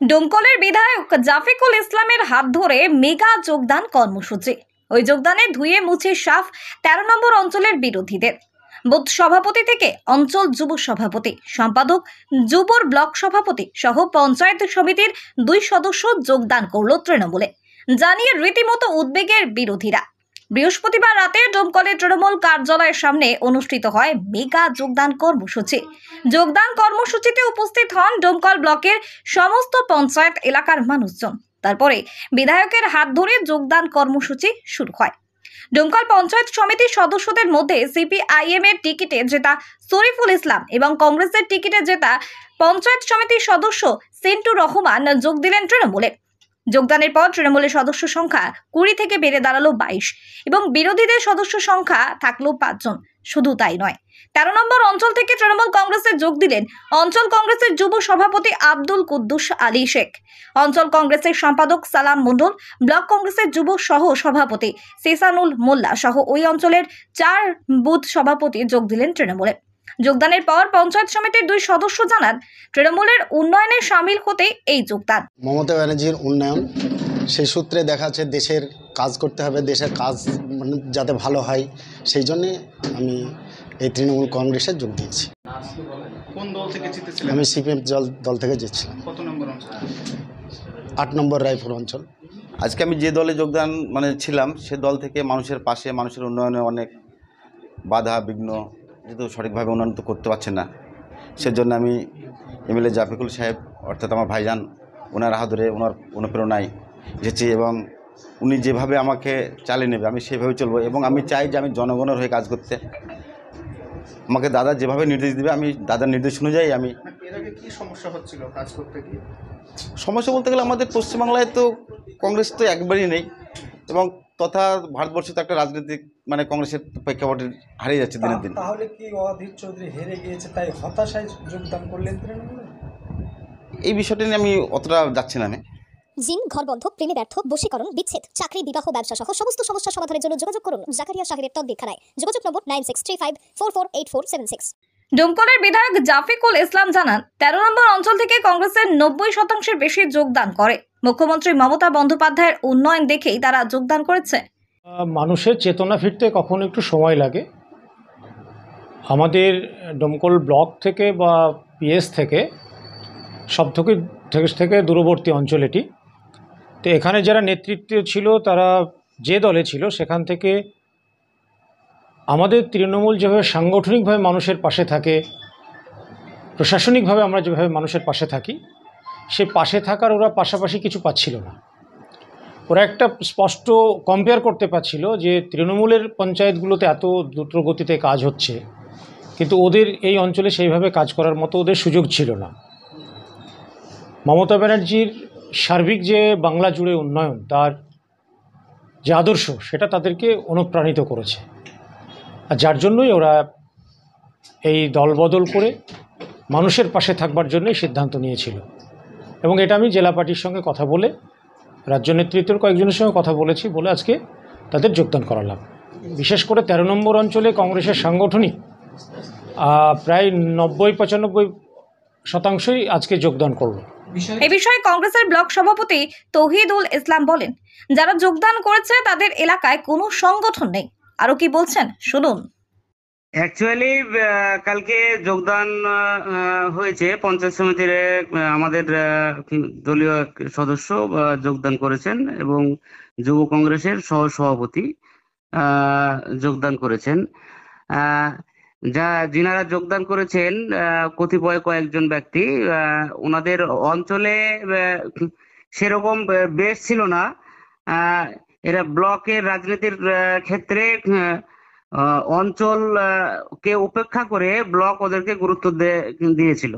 ডোমকলের বিধায়ক জাফিকুল ইসলামের হাত ধরে মেগা যোগদান কর্মসূচি। ওই যোগদানে ধুয়ে মুছে সাফ ১৩ নম্বর অঞ্চলের বিরোধীদের। বুথ সভাপতি থেকে অঞ্চল যুব সভাপতি, সম্পাদক, যুবর ব্লক সভাপতি সহ পঞ্চায়েত সমিতির ২ সদস্য যোগদান করল তৃণমূলে, জানিয়ে রীতিমতো উদ্বেগের বিরোধীরা। বৃহস্পতিবার রাতে ডোমকলের তৃণমূল কার্যালয়ের সামনে অনুষ্ঠিত হয় মেগা যোগদান কর্মসূচি। যোগদান কর্মসূচিতে উপস্থিত হন ডোমকল ব্লকের সমস্ত পঞ্চায়েত এলাকার মানুষজন। তারপরে বিধায়কের হাত ধরে যোগদান কর্মসূচি শুরু হয়। ডোমকল পঞ্চায়েত সমিতির সদস্যদের মধ্যে সিপিআইএম এর টিকিটে জেতা শরীফুল ইসলাম এবং কংগ্রেসের টিকিটে জেতা পঞ্চায়েত সমিতির সদস্য সিন্টু রহমান যোগ দিলেন তৃণমূলে। যোগদানের পর তৃণমূলের সদস্য সংখ্যা ২০ থেকে বেড়ে দাঁড়ালো ২২ এবং বিরোধীদের সদস্য সংখ্যা থাকলো ৫ জন। শুধু তাই নয়, ১৩ নম্বর অঞ্চল থেকে তৃণমূল কংগ্রেসে যোগ দিলেন অঞ্চল কংগ্রেসের যুব সভাপতি আব্দুল কুদ্দুস আলী শেখ, অঞ্চল কংগ্রেসের সম্পাদক সালাম মণ্ডল, ব্লক কংগ্রেসের যুব সহ সভাপতি সিসানুল মোল্লা সহ ওই অঞ্চলের ৪ বুথ সভাপতি যোগ দিলেন তৃণমূলে। যোগদানের পর পঞ্চায়েত সমিতির ২ সদস্য জানান, তৃণমূলের উন্নয়নে সামিল হতে এই যোগদান। মমতা ব্যানার্জির উন্নয়ন, সেই সূত্রে দেখা যাচ্ছে দেশের কাজ করতে হবে, দেশের কাজ যাতে ভালো হয়, সেই জন্যে আমি এই তৃণমূল কংগ্রেসে যোগ দিয়েছি। কোন দল থেকে জিতেছিলেন? আমি সিপিএম দল থেকে জিতছিলাম। কত নম্বর অঞ্চল? ৮ নম্বর রায়পুর অঞ্চল। আজকে আমি যে দলে যোগদান ছিলাম, সে দল থেকে মানুষের পাশে, মানুষের উন্নয়নে অনেক বাধা বিঘ্ন, যেহেতু সঠিকভাবে উন্নয়ন তো করতে পারছে না, সেজন্য আমি এমএলএ জাফিকুল সাহেব অর্থাৎ আমার ভাইজান, ওনার হাত ধরে, ওনার অনুপ্রেরণায় এসেছি এবং উনি যেভাবে আমাকে চালিয়ে নেবে আমি সেভাবে চলবো এবং আমি চাই যে আমি জনগণের হয়ে কাজ করতে। আমাকে দাদা যেভাবে নির্দেশ দেবে আমি দাদার নির্দেশ অনুযায়ী আমি। এর আগে কি সমস্যা হচ্ছিল কাজ করতে গিয়ে? সমস্যা বলতে গেলে আমাদের পশ্চিমবাংলায় তো কংগ্রেস তো একবারই নেই এবং তথা ভারতবর্ষে তো একটা রাজনৈতিক কংগ্রেসের প্রেক্ষাপটে হারিয়ে যাচ্ছে দিনের দিন। তাহলে কি অধীর চৌধুরী হেরে গিয়েছে তাই হতাশায় যোগদান করলেন তৃণমূলে? এই বিষয়টা নিয়ে আমি অতটা যাচ্ছি না। জিন, ঘরবন্ধ, প্রেমে ব্যর্থ, বশীকরণ, বিচ্ছেদ, চাকরি, বিবাহ, ব্যবসা সহ সমস্ত সমস্যা সমাধানের জন্য যোগাযোগ করুন জাকারিয়া সাহেবের তদ্বিক্ষানায়। যোগাযোগ নম্বর 9635448476। ডোমকলের বিধায়ক জাফিকুল ইসলাম জানান, ১৩ নম্বর অঞ্চল থেকে কংগ্রেসের ৯০% বেশি যোগদান করে। মুখ্যমন্ত্রী মমতা বন্দ্যোপাধ্যায়ের উন্নয়ন দেখেই তারা যোগদান করেছে। মানুষের চেতনা ফিরতে কখনো একটু সময় লাগে। আমাদের ডোমকল ব্লক থেকে বা পিএস থেকে সব থেকে দূরবর্তী অঞ্চল এটি। তো এখানে যারা নেতৃত্ব ছিল, তারা যে দলে ছিল, সেখান থেকে আমাদের তৃণমূল যেভাবে সাংগঠনিকভাবে মানুষের পাশে থাকে, প্রশাসনিকভাবে আমরা যেভাবে মানুষের পাশে থাকি, সে পাশে থাকার ওরা পাশাপাশি কিছু পাচ্ছিল না। ওরা একটা স্পষ্ট কম্পেয়ার করতে পারছিল যে তৃণমূলের পঞ্চায়েতগুলোতে এত দ্রুত গতিতে কাজ হচ্ছে, কিন্তু ওদের এই অঞ্চলে সেইভাবে কাজ করার মতো ওদের সুযোগ ছিল না। মমতা ব্যানার্জির সার্বিক যে বাংলা জুড়ে উন্নয়ন, তার যে আদর্শ, সেটা তাদেরকে অনুপ্রাণিত করেছে। আর যার জন্যই ওরা এই দলবদল করে মানুষের পাশে থাকবার জন্যই সিদ্ধান্ত নিয়েছিল। এবং এটা আমি জেলা পার্টির সঙ্গে কথা বলে, রাজ্য নেতৃত্বের কয়েকজনের সঙ্গে কথা বলেছি, বলে আজকে তাদের যোগদান করালাম। বিশেষ করে ১৩ নম্বর অঞ্চলে কংগ্রেসের সাংগঠনিক প্রায় ৯০-৯৫% আজকে যোগদান করলো। এই বিষয়ে কংগ্রেসের ব্লক সভাপতি তৌহিদুল ইসলাম বলেন, যারা যোগদান করেছে তাদের এলাকায় কোনো সংগঠন নেই। আরো কি বলছেন শুনুন। অ্যাকচুয়ালি কালকে যোগদান হয়েছে পঞ্চায়েত সমিতির, আমাদের দলীয় সদস্য যোগদান করেছেন এবং যুব কংগ্রেসের সহ সভাপতি যোগদান করেছেন। যিনারা যোগদান করেছেন কতিপয় কয়েকজন ব্যক্তি, ওনাদের অঞ্চলে সেরকম বেশ ছিল না। এরা ব্লকের রাজনীতির ক্ষেত্রে অঞ্চল কে উপেক্ষা করে ব্লক ওদেরকে গুরুত্ব দিয়েছিল।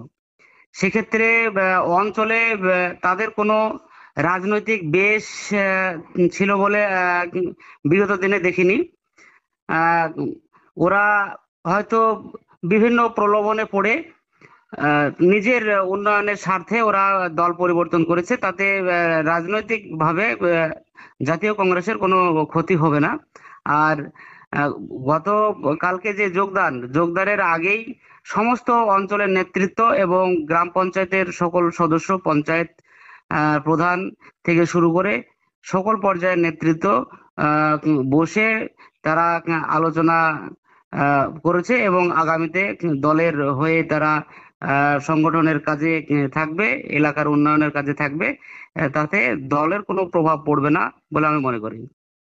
সেক্ষেত্রে অঞ্চলে তাদের কোনো রাজনৈতিক বেশ ছিল বলে বিগত দিনে দেখিনি। ওরা হয়তো বিভিন্ন প্রলোভনে পড়ে নিজের উন্নয়নের স্বার্থে ওরা দল পরিবর্তন করেছে। তাতে রাজনৈতিকভাবে জাতীয় কংগ্রেসের কোনো ক্ষতি হবে না। আর গত কালকে যে যোগদানের আগেই সমস্ত অঞ্চলের নেতৃত্ব এবং গ্রাম পঞ্চায়েতের সকল সদস্য, পঞ্চায়েত প্রধান থেকে শুরু করে সকল পর্যায়ের নেতৃত্ব বসে তারা আলোচনা করেছে এবং আগামীতে দলের হয়ে তারা সংগঠনের কাজে থাকবে, এলাকার উন্নয়নের কাজে থাকবে। তাতে দলের কোনো প্রভাব পড়বে না বলে আমি মনে করি।